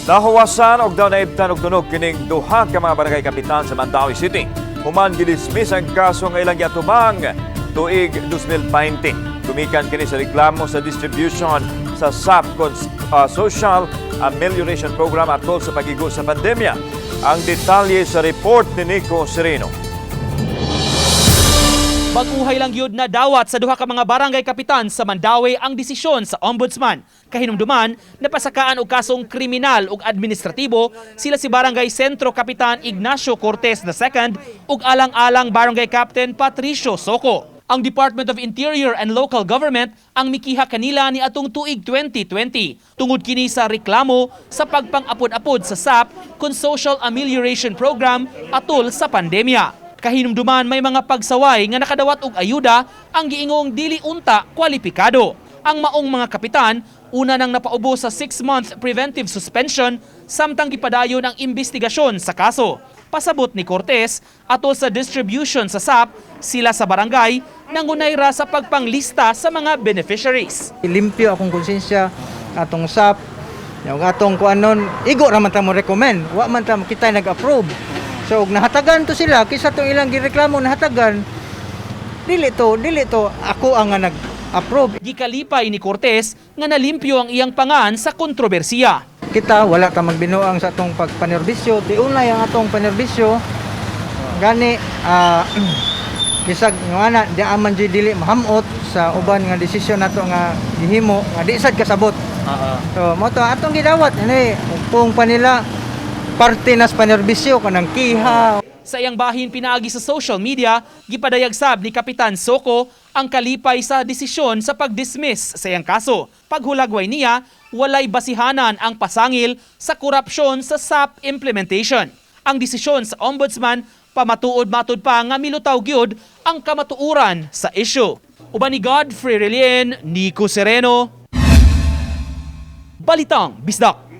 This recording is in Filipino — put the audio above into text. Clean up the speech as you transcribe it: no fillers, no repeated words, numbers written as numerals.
Nahuwasan og daw naibtan og tunog kining duha ka mga barangay kapitan sa Mandaue City. Human gidismiss ang kaso nga ilang giatubang tuig 2020. Tumikan kini sa reklamo sa distribution sa SAP Social Amelioration Program atol sa pagigo sa pandemya. Ang detalye sa report ni Nico Sereno. Baguhay lang yun na dawat sa duha ka mga barangay kapitan sa Mandaue ang desisyon sa ombudsman. Kahinumduman, napasakaan og kasong kriminal ug administratibo sila si Barangay Sentro Kapitan Ignacio Cortez II ug alang-alang Barangay Captain Patricio Soco. Ang Department of Interior and Local Government ang mikiha kanila ni atong tuig 2020 tungod kini sa reklamo sa pagpang-apod-apod sa SAP kun Social Amelioration Program atol sa pandemya. Kahinumduman may mga pagsaway nga nakadawat og ayuda ang giingong dili unta kwalipikado. Ang maong mga kapitan una nang napaubo sa 6-month preventive suspension samtang gipadayon ang investigasyon sa kaso. Pasabot ni Cortez atol sa distribution sa SAP, sila sa barangay nangunay ra sa pagpanglista sa mga beneficiaries. Limpyo akong konsensya atong SAP, yung atong kuanon, igo ra man ta mo recommend, wa man ta kita nag-approve. So nahatagan to sila kisa tong ilang gireklamo nahatagan. Dili to ako ang nga nag-approve. Gikalipay ni Cortez nga nalimpyo ang iyang pangan sa kontrobersiya. Kita wala ta magbinuang sa atong pagpanerbisyo, tiunay ang atong panerbisyo. Gani bisag nga di aman jud dili mahamot sa uban nga desisyon nato nga gihimo nga di sad kasabot. So mo to atong gidawat ani kung panila parte nas panerbisyo kanang kiha. Sa iyang bahin pinaagi sa social media, gipadayag sab ni Kapitan Soco ang kalipay sa desisyon sa pag-dismiss sa iyang kaso. Paghulagway niya, walay basihanan ang pasangil sa korupsyon sa SAP implementation. Ang desisyon sa ombudsman pamatuod-matud pa nga milutaw gyud ang kamatuuran sa issue. Uban ni Godfrey Relien, Nico Sereno, Balitang Bisdak.